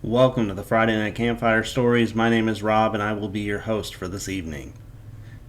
Welcome to the Friday Night Campfire Stories. My name is Rob and I will be your host for this evening.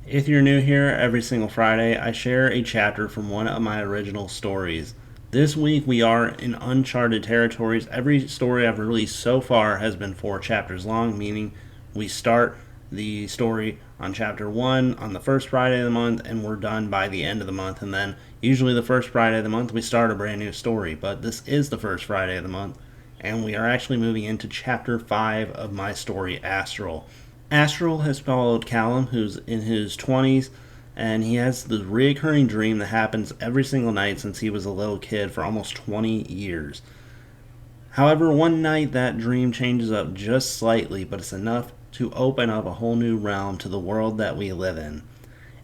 If you're new here, every single Friday I share a chapter from one of my original stories. This week we are in uncharted territories. Every story I've released so far has been 4 chapters long, meaning we start the story on chapter 1 on the first Friday of the month and we're done by the end of the month, and then usually the first Friday of the month we start a brand new story, but this is the first Friday of the month and we are actually moving into chapter 5 of my story, Astral. Astral has followed Callum, who's in his 20s, and he has the reoccurring dream that happens every single night since he was a little kid for almost 20 years. However, one night that dream changes up just slightly, but it's enough to open up a whole new realm to the world that we live in.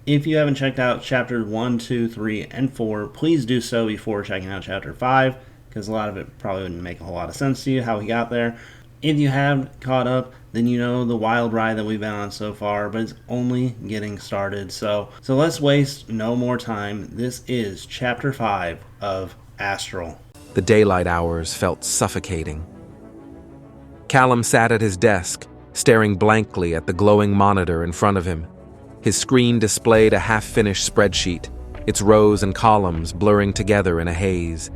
If you haven't checked out chapters 1, 2, 3, and 4, please do so before checking out chapter 5, because a lot of it probably wouldn't make a whole lot of sense to you how we got there. If you have caught up, then you know the wild ride that we've been on so far, but it's only getting started. So let's waste no more time. This is chapter 5 of Astral. The daylight hours felt suffocating. Callum sat at his desk, staring blankly at the glowing monitor in front of him. His screen displayed a half-finished spreadsheet, its rows and columns blurring together in a haze.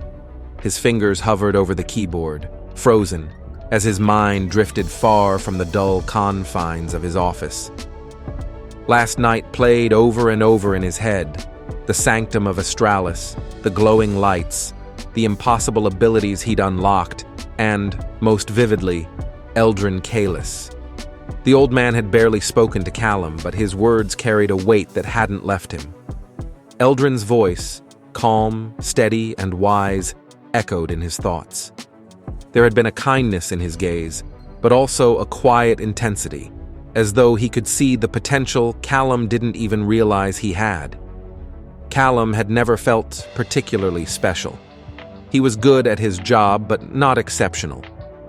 His fingers hovered over the keyboard, frozen, as his mind drifted far from the dull confines of his office. Last night played over and over in his head, the Sanctum of Astralis, the glowing lights, the impossible abilities he'd unlocked, and, most vividly, Eldrin Kalis. The old man had barely spoken to Callum, but his words carried a weight that hadn't left him. Eldrin's voice, calm, steady, and wise, echoed in his thoughts. There had been a kindness in his gaze, but also a quiet intensity, as though he could see the potential Callum didn't even realize he had. Callum had never felt particularly special. He was good at his job, but not exceptional.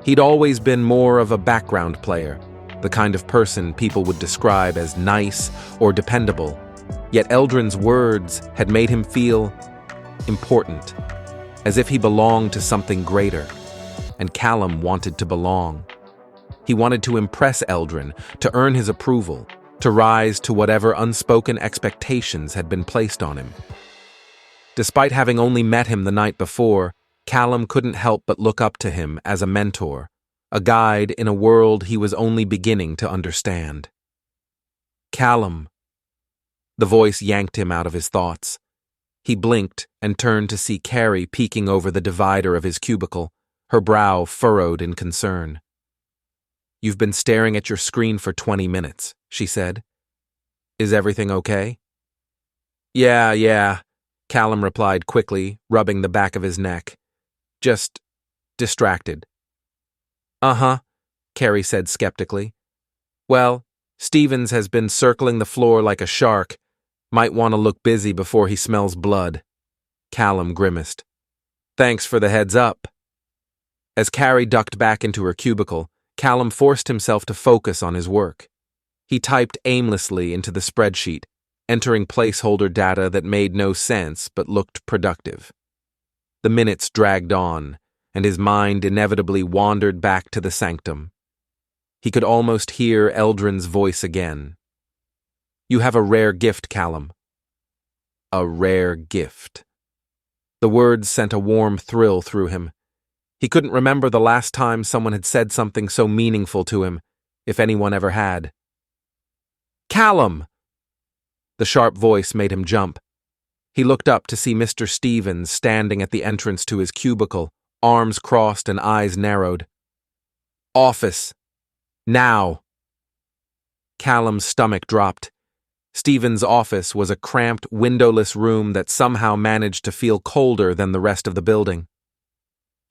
He'd always been more of a background player, the kind of person people would describe as nice or dependable. Yet Eldrin's words had made him feel important, as if he belonged to something greater. And Callum wanted to belong. He wanted to impress Eldrin, to earn his approval, to rise to whatever unspoken expectations had been placed on him. Despite having only met him the night before, Callum couldn't help but look up to him as a mentor, a guide in a world he was only beginning to understand. Callum. The voice yanked him out of his thoughts. He blinked and turned to see Carrie peeking over the divider of his cubicle, her brow furrowed in concern. "You've been staring at your screen for 20 minutes, she said. "Is everything okay?" Yeah, Callum replied quickly, rubbing the back of his neck. "Just distracted." "Uh-huh," Carrie said skeptically. "Well, Stevens has been circling the floor like a shark. Might want to look busy before he smells blood." Callum grimaced. "Thanks for the heads up." As Carrie ducked back into her cubicle, Callum forced himself to focus on his work. He typed aimlessly into the spreadsheet, entering placeholder data that made no sense but looked productive. The minutes dragged on, and his mind inevitably wandered back to the Sanctum. He could almost hear Eldrin's voice again. "You have a rare gift, Callum." A rare gift. The words sent a warm thrill through him. He couldn't remember the last time someone had said something so meaningful to him, if anyone ever had. "Callum!" The sharp voice made him jump. He looked up to see Mr. Stevens standing at the entrance to his cubicle, arms crossed and eyes narrowed. "Office. Now." Callum's stomach dropped. Stevens' office was a cramped, windowless room that somehow managed to feel colder than the rest of the building.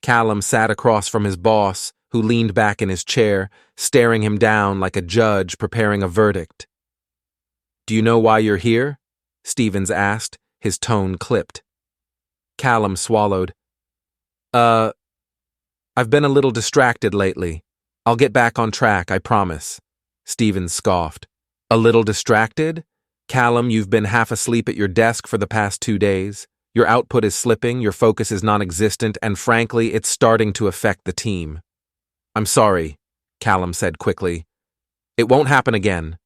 Callum sat across from his boss, who leaned back in his chair, staring him down like a judge preparing a verdict. "Do you know why you're here?" Stevens asked, his tone clipped. Callum swallowed. I've been a little distracted lately. I'll get back on track, I promise." Stevens scoffed. "A little distracted? Callum, you've been half asleep at your desk for the past 2 days. Your output is slipping, your focus is non-existent, and frankly, it's starting to affect the team." I'm sorry, Callum said quickly. It won't happen again.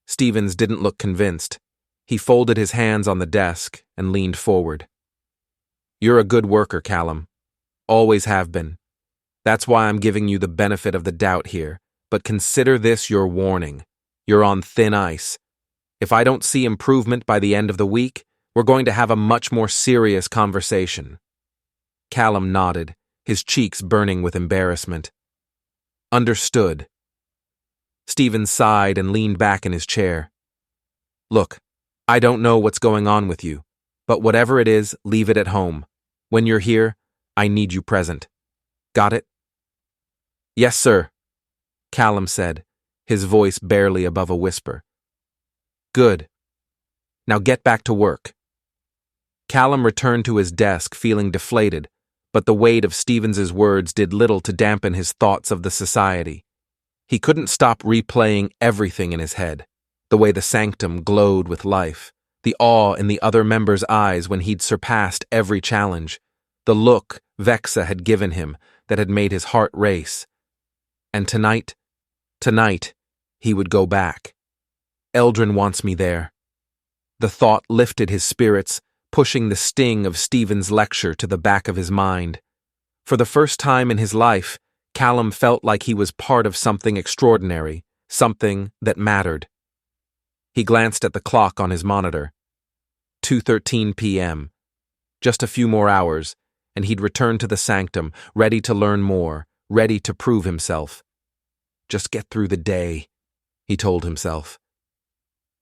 Stevens didn't look convinced. He folded his hands on the desk and leaned forward. You're a good worker, Callum. Always have been. That's why I'm giving you the benefit of the doubt here. But consider this your warning. You're on thin ice. If I don't see improvement by the end of the week, we're going to have a much more serious conversation. Callum nodded, his cheeks burning with embarrassment. Understood. Stevens sighed and leaned back in his chair. Look, I don't know what's going on with you, but whatever it is, leave it at home. When you're here, I need you present. Got it? Yes, sir, Callum said, his voice barely above a whisper. Good. Now get back to work. Callum returned to his desk feeling deflated, but the weight of Stevens's words did little to dampen his thoughts of the society. He couldn't stop replaying everything in his head, the way the Sanctum glowed with life, the awe in the other members' eyes when he'd surpassed every challenge, the look Vexa had given him that had made his heart race. And tonight, he would go back. Eldrin wants me there. The thought lifted his spirits, pushing the sting of Stevens' lecture to the back of his mind. For the first time in his life, Callum felt like he was part of something extraordinary, something that mattered. He glanced at the clock on his monitor. 2:13 p.m. Just a few more hours, and he'd return to the Sanctum, ready to learn more, ready to prove himself. Just get through the day, he told himself.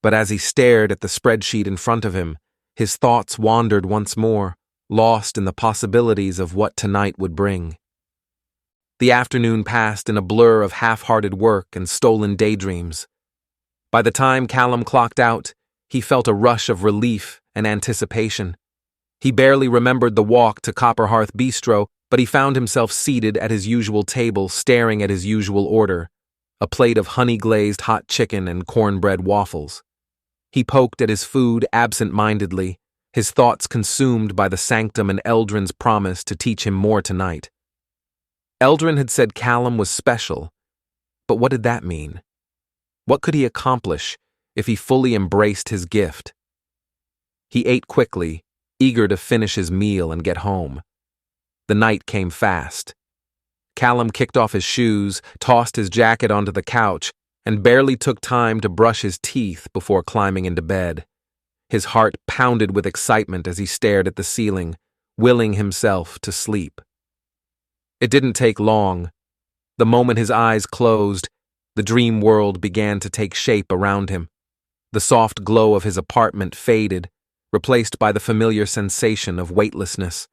But as he stared at the spreadsheet in front of him, his thoughts wandered once more, lost in the possibilities of what tonight would bring. The afternoon passed in a blur of half-hearted work and stolen daydreams. By the time Callum clocked out, he felt a rush of relief and anticipation. He barely remembered the walk to Copperhearth Bistro, but he found himself seated at his usual table staring at his usual order, a plate of honey-glazed hot chicken and cornbread waffles. He poked at his food absent-mindedly, his thoughts consumed by the Sanctum and Eldrin's promise to teach him more tonight. Eldrin had said Callum was special, but what did that mean? What could he accomplish if he fully embraced his gift? He ate quickly, eager to finish his meal and get home. The night came fast. Callum kicked off his shoes, tossed his jacket onto the couch, and barely took time to brush his teeth before climbing into bed. His heart pounded with excitement as he stared at the ceiling, willing himself to sleep. It didn't take long. The moment his eyes closed, the dream world began to take shape around him. The soft glow of his apartment faded, replaced by the familiar sensation of weightlessness.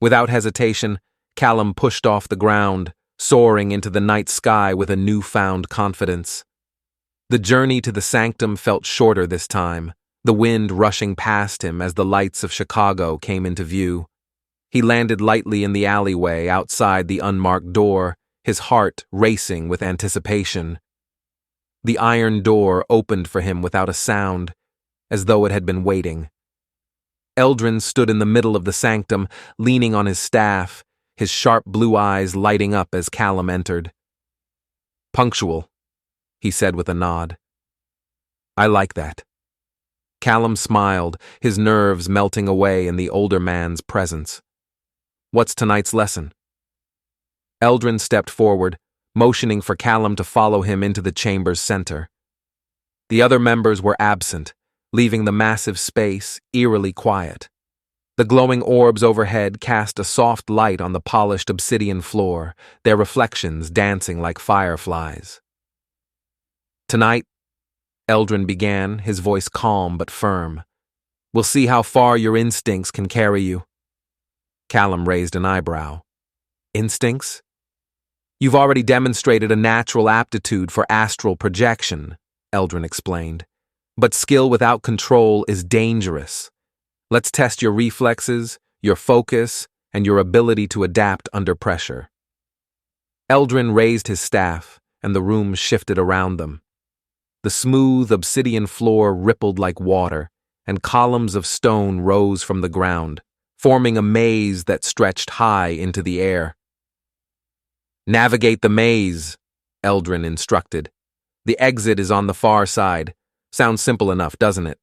Without hesitation, Callum pushed off the ground, soaring into the night sky with a newfound confidence. The journey to the Sanctum felt shorter this time, the wind rushing past him as the lights of Chicago came into view. He landed lightly in the alleyway outside the unmarked door, his heart racing with anticipation. The iron door opened for him without a sound, as though it had been waiting. Eldrin stood in the middle of the Sanctum, leaning on his staff, his sharp blue eyes lighting up as Callum entered. Punctual, he said with a nod. I like that. Callum smiled, his nerves melting away in the older man's presence. What's tonight's lesson? Eldrin stepped forward, motioning for Callum to follow him into the chamber's center. The other members were absent, leaving the massive space eerily quiet. The glowing orbs overhead cast a soft light on the polished obsidian floor, their reflections dancing like fireflies. Tonight, Eldrin began, his voice calm but firm. We'll see how far your instincts can carry you. Callum raised an eyebrow. Instincts? You've already demonstrated a natural aptitude for astral projection, Eldrin explained. But skill without control is dangerous. Let's test your reflexes, your focus, and your ability to adapt under pressure. Eldrin raised his staff, and the room shifted around them. The smooth obsidian floor rippled like water, and columns of stone rose from the ground, forming a maze that stretched high into the air. Navigate the maze, Eldrin instructed. The exit is on the far side. Sounds simple enough, doesn't it?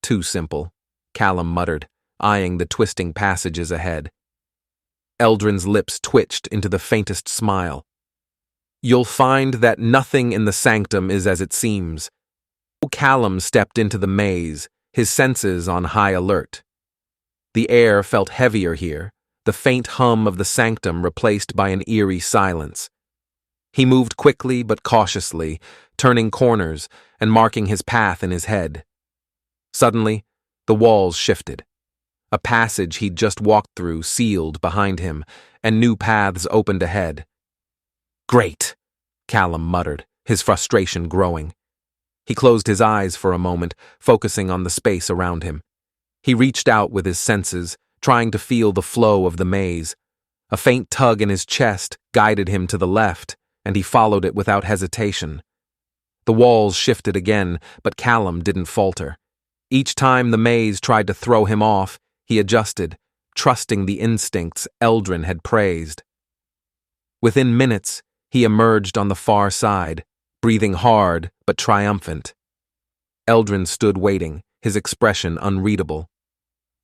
Too simple, Callum muttered, eyeing the twisting passages ahead. Eldrin's lips twitched into the faintest smile. You'll find that nothing in the Sanctum is as it seems. Callum stepped into the maze, his senses on high alert. The air felt heavier here, the faint hum of the Sanctum replaced by an eerie silence. He moved quickly but cautiously, turning corners and marking his path in his head. Suddenly, the walls shifted. A passage he'd just walked through sealed behind him, and new paths opened ahead. Great, Callum muttered, his frustration growing. He closed his eyes for a moment, focusing on the space around him. He reached out with his senses, trying to feel the flow of the maze. A faint tug in his chest guided him to the left, and he followed it without hesitation. The walls shifted again, but Callum didn't falter. Each time the maze tried to throw him off, he adjusted, trusting the instincts Eldrin had praised. Within minutes, he emerged on the far side, breathing hard but triumphant. Eldrin stood waiting, his expression unreadable.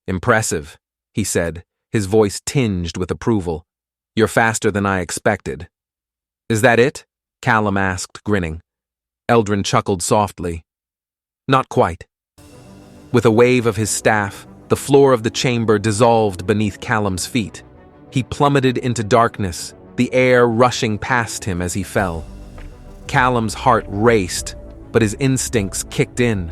Impressive, he said, his voice tinged with approval. You're faster than I expected. Is that it? Callum asked, grinning. Eldrin chuckled softly. Not quite. With a wave of his staff, the floor of the chamber dissolved beneath Callum's feet. He plummeted into darkness, the air rushing past him as he fell. Callum's heart raced, but his instincts kicked in.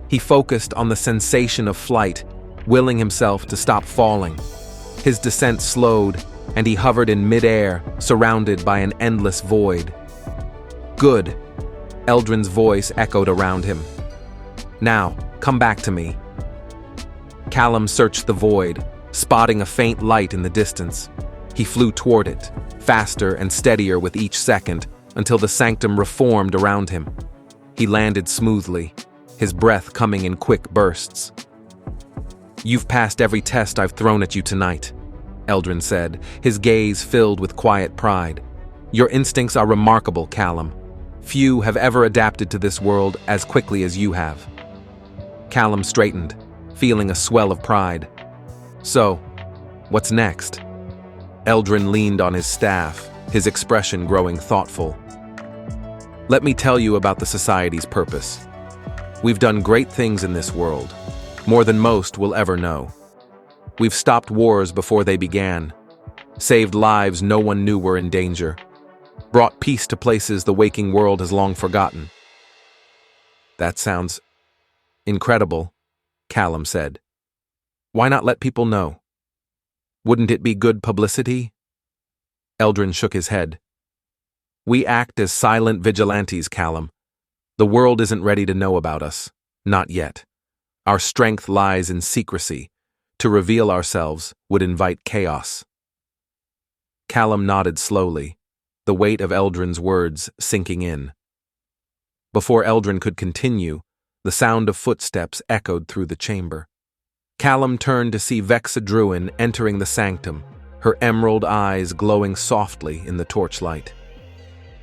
He focused on the sensation of flight, willing himself to stop falling. His descent slowed, and he hovered in midair, surrounded by an endless void. Good, Eldrin's voice echoed around him. Now, come back to me. Callum searched the void, spotting a faint light in the distance. He flew toward it, faster and steadier with each second, until the Sanctum reformed around him. He landed smoothly, his breath coming in quick bursts. You've passed every test I've thrown at you tonight, Eldrin said, his gaze filled with quiet pride. Your instincts are remarkable, Callum. Few have ever adapted to this world as quickly as you have. Callum straightened, feeling a swell of pride. So, what's next? Eldrin leaned on his staff, his expression growing thoughtful. Let me tell you about the Society's purpose. We've done great things in this world, more than most will ever know. We've stopped wars before they began, saved lives no one knew were in danger, brought peace to places the waking world has long forgotten. That sounds incredible, Callum said. Why not let people know? Wouldn't it be good publicity? Eldrin shook his head. We act as silent vigilantes, Callum. The world isn't ready to know about us. Not yet. Our strength lies in secrecy. To reveal ourselves would invite chaos. Callum nodded slowly, the weight of Eldrin's words sinking in. Before Eldrin could continue, the sound of footsteps echoed through the chamber. Callum turned to see Vexa Druin entering the Sanctum, her emerald eyes glowing softly in the torchlight.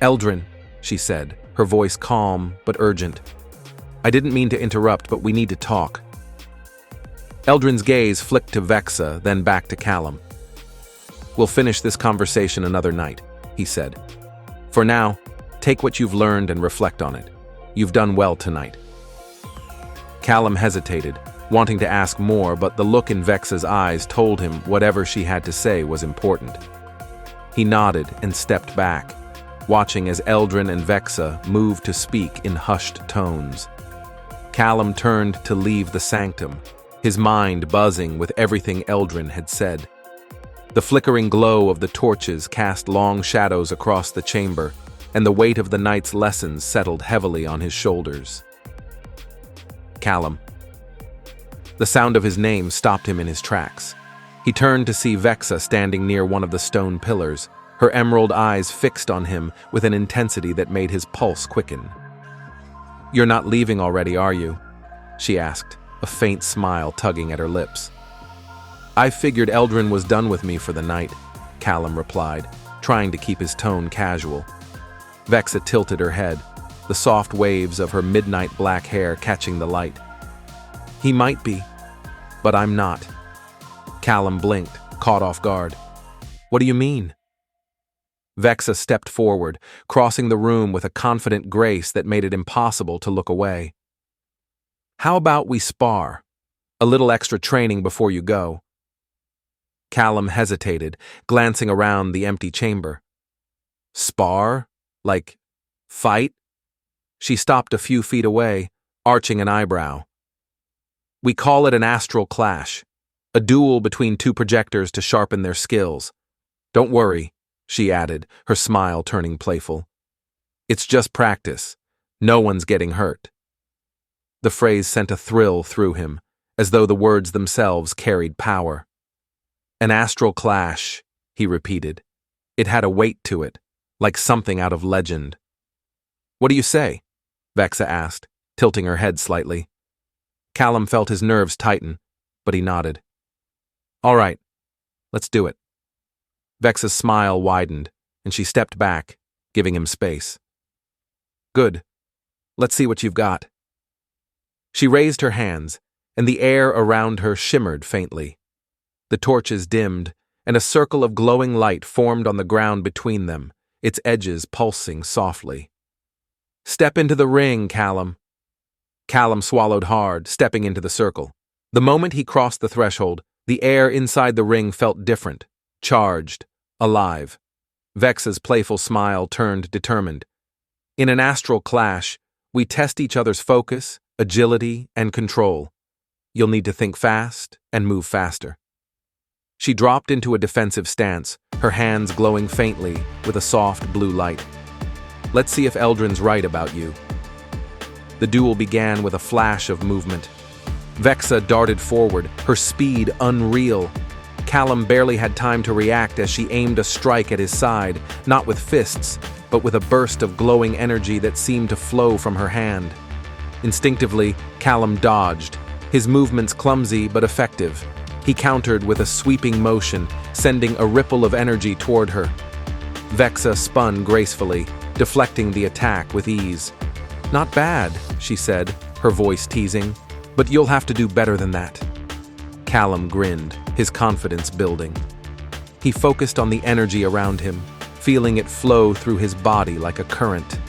Eldrin, she said, her voice calm but urgent. I didn't mean to interrupt, but we need to talk. Eldrin's gaze flicked to Vexa, then back to Callum. We'll finish this conversation another night, he said. For now, take what you've learned and reflect on it. You've done well tonight. Callum hesitated, wanting to ask more, but the look in Vexa's eyes told him whatever she had to say was important. He nodded and stepped back, watching as Eldrin and Vexa moved to speak in hushed tones. Callum turned to leave the Sanctum, his mind buzzing with everything Eldrin had said. The flickering glow of the torches cast long shadows across the chamber, and the weight of the night's lessons settled heavily on his shoulders. Callum. The sound of his name stopped him in his tracks. He turned to see Vexa standing near one of the stone pillars, her emerald eyes fixed on him with an intensity that made his pulse quicken. You're not leaving already, are you? She asked, a faint smile tugging at her lips. I figured Eldrin was done with me for the night, Callum replied. trying to keep his tone casual. Vexa tilted her head, the soft waves of her midnight black hair catching the light. He might be, but I'm not. Callum blinked, caught off guard. What do you mean? Vexa stepped forward, crossing the room with a confident grace that made it impossible to look away. How about we spar? A little extra training before you go. Callum hesitated, glancing around the empty chamber. Spar? Like, fight? She stopped a few feet away, arching an eyebrow. We call it an astral clash, a duel between two projectors to sharpen their skills. Don't worry, she added, her smile turning playful. It's just practice. No one's getting hurt. The phrase sent a thrill through him, as though the words themselves carried power. An astral clash, he repeated. It had a weight to it, like something out of legend. What do you say? Vexa asked, tilting her head slightly. Callum felt his nerves tighten, but he nodded. All right, let's do it. Vexa's smile widened, and she stepped back, giving him space. Good. Let's see what you've got. She raised her hands, and the air around her shimmered faintly. The torches dimmed, and a circle of glowing light formed on the ground between them, its edges pulsing softly. Step into the ring, Callum. Callum swallowed hard, stepping into the circle. The moment he crossed the threshold, the air inside the ring felt different, charged, alive. Vexa's playful smile turned determined. In an astral clash, we test each other's focus, agility, and control. You'll need to think fast and move faster. She dropped into a defensive stance, her hands glowing faintly with a soft blue light. Let's see if Eldrin's right about you. The duel began with a flash of movement. Vexa darted forward, her speed unreal. Callum barely had time to react as she aimed a strike at his side, not with fists, but with a burst of glowing energy that seemed to flow from her hand. Instinctively, Callum dodged, his movements clumsy but effective. He countered with a sweeping motion, sending a ripple of energy toward her. Vexa spun gracefully, deflecting the attack with ease. Not bad, she said, her voice teasing, but you'll have to do better than that. Callum grinned, his confidence building. He focused on the energy around him, feeling it flow through his body like a current.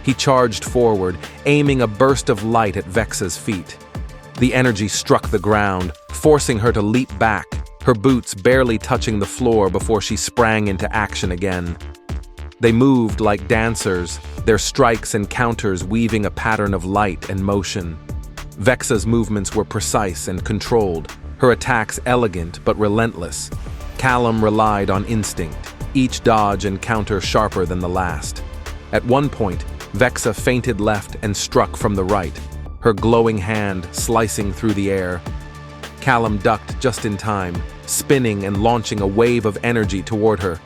He charged forward, aiming a burst of light at Vexa's feet. The energy struck the ground, forcing her to leap back, her boots barely touching the floor before she sprang into action again. They moved like dancers, their strikes and counters weaving a pattern of light and motion. Vexa's movements were precise and controlled, her attacks elegant but relentless. Callum relied on instinct, each dodge and counter sharper than the last. At one point, Vexa feinted left and struck from the right, her glowing hand slicing through the air. Callum ducked just in time, spinning and launching a wave of energy toward her.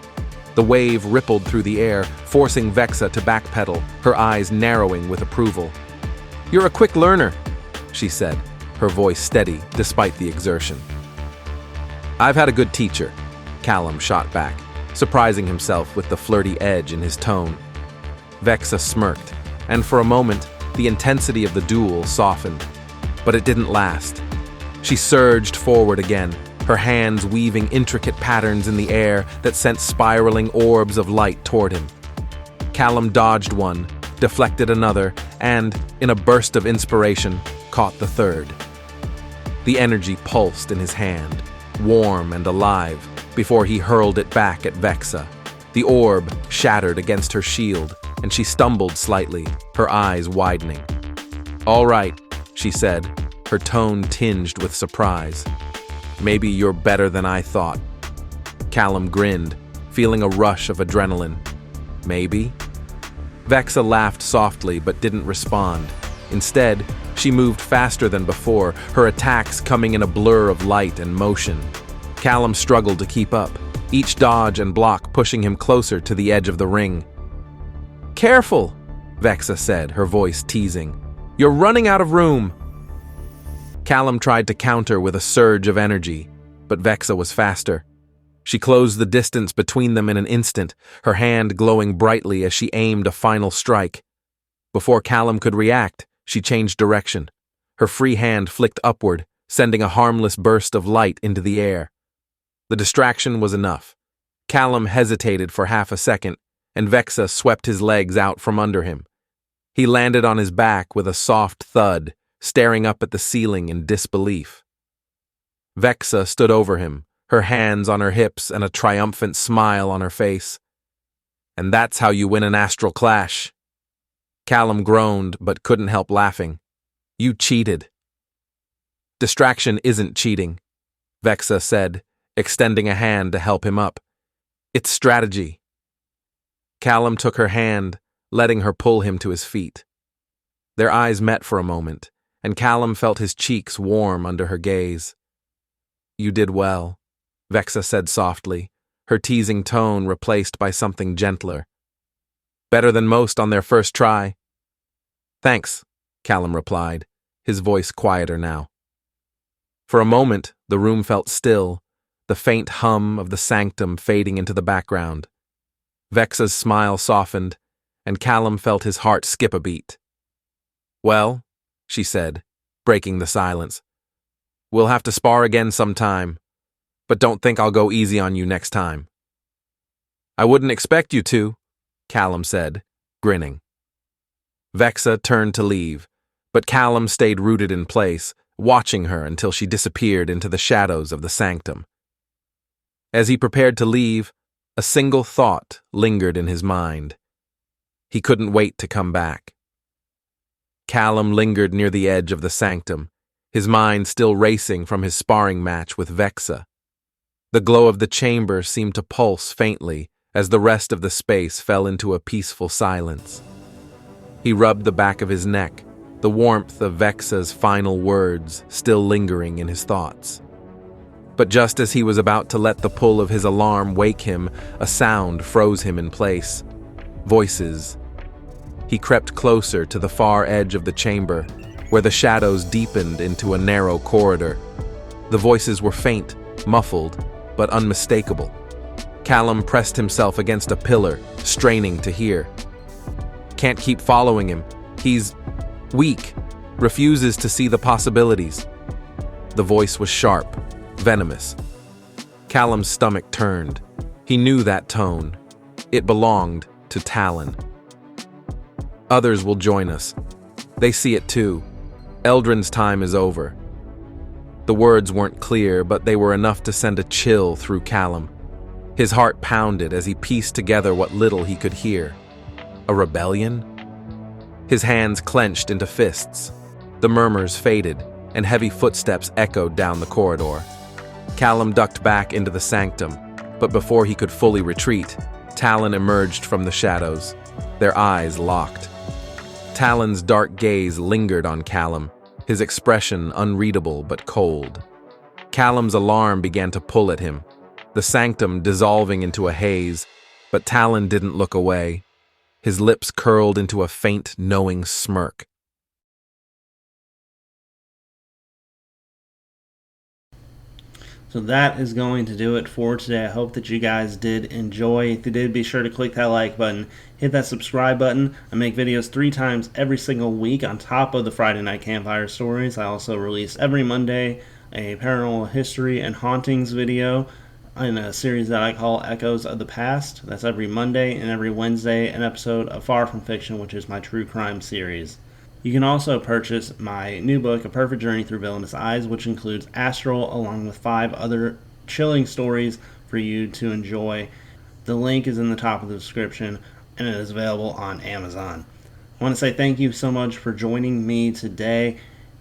The wave rippled through the air, forcing Vexa to backpedal, her eyes narrowing with approval. "You're a quick learner," she said, her voice steady despite the exertion. "I've had a good teacher," Callum shot back, surprising himself with the flirty edge in his tone. Vexa smirked, and for a moment, the intensity of the duel softened. But it didn't last. She surged forward again, her hands weaving intricate patterns in the air that sent spiraling orbs of light toward him. Callum dodged one, deflected another, and, in a burst of inspiration, caught the third. The energy pulsed in his hand, warm and alive, before he hurled it back at Vexa. The orb shattered against her shield, and she stumbled slightly, her eyes widening. "All right," she said, her tone tinged with surprise. "Maybe you're better than I thought." Callum grinned, feeling a rush of adrenaline. "Maybe?" Vexa laughed softly but didn't respond. Instead, she moved faster than before, her attacks coming in a blur of light and motion. Callum struggled to keep up, each dodge and block pushing him closer to the edge of the ring. "Careful," Vexa said, her voice teasing. "You're running out of room." Callum tried to counter with a surge of energy, but Vexa was faster. She closed the distance between them in an instant, her hand glowing brightly as she aimed a final strike. Before Callum could react, she changed direction. Her free hand flicked upward, sending a harmless burst of light into the air. The distraction was enough. Callum hesitated for half a second, and Vexa swept his legs out from under him. He landed on his back with a soft thud, staring up at the ceiling in disbelief. Vexa stood over him, her hands on her hips and a triumphant smile on her face. "And that's how you win an astral clash." Callum groaned but couldn't help laughing. "You cheated." "Distraction isn't cheating," Vexa said, extending a hand to help him up. "It's strategy." Callum took her hand, letting her pull him to his feet. Their eyes met for a moment, and Callum felt his cheeks warm under her gaze. "You did well," Vexa said softly, her teasing tone replaced by something gentler. "Better than most on their first try." "Thanks," Callum replied, his voice quieter now. For a moment, the room felt still, the faint hum of the Sanctum fading into the background. Vexa's smile softened, and Callum felt his heart skip a beat. "Well," she said, breaking the silence, "we'll have to spar again sometime, but don't think I'll go easy on you next time." "I wouldn't expect you to," Callum said, grinning. Vexa turned to leave, but Callum stayed rooted in place, watching her until she disappeared into the shadows of the Sanctum. As he prepared to leave, a single thought lingered in his mind. He couldn't wait to come back. Callum lingered near the edge of the Sanctum, his mind still racing from his sparring match with Vexa. The glow of the chamber seemed to pulse faintly as the rest of the space fell into a peaceful silence. He rubbed the back of his neck, the warmth of Vexa's final words still lingering in his thoughts. But just as he was about to let the pull of his alarm wake him, a sound froze him in place. Voices. He crept closer to the far edge of the chamber, where the shadows deepened into a narrow corridor. The voices were faint, muffled, but unmistakable. Callum pressed himself against a pillar, straining to hear. "Can't keep following him. He's weak, refuses to see the possibilities." The voice was sharp, venomous. Callum's stomach turned. He knew that tone. It belonged to Talon. "Others will join us. They see it too. Eldrin's time is over." The words weren't clear, but they were enough to send a chill through Callum. His heart pounded as he pieced together what little he could hear. A rebellion? His hands clenched into fists. The murmurs faded, and heavy footsteps echoed down the corridor. Callum ducked back into the Sanctum, but before he could fully retreat, Talon emerged from the shadows, their eyes locked. Talon's dark gaze lingered on Callum, his expression unreadable but cold. Callum's alarm began to pull at him, the Sanctum dissolving into a haze, but Talon didn't look away. His lips curled into a faint, knowing smirk. So that is going to do it for today. I hope that you guys did enjoy. If you did, be sure to click that like button, hit that subscribe button. I make videos 3 times every single week on top of the Friday Night Campfire stories. I also release every Monday a paranormal history and hauntings video in a series that I call Echoes of the Past. That's every Monday, and every Wednesday an episode of Far From Fiction, which is my true crime series. You can also purchase my new book, A Perfect Journey Through Villainous Eyes, which includes Astral along with 5 other chilling stories for you to enjoy. The link is in the top of the description, and it is available on Amazon. I want to say thank you so much for joining me today.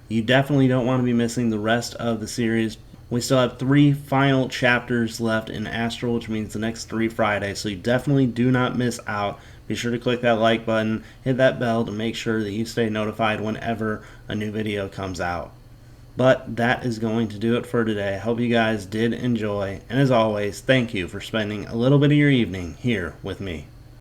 You definitely don't want to be missing the rest of the series. We still have 3 final chapters left in Astral, which means the next 3 Fridays, so you definitely do not miss out. Be sure to click that like button, hit that bell to make sure that you stay notified whenever a new video comes out. But that is going to do it for today. I hope you guys did enjoy, and as always, thank you for spending a little bit of your evening here with me.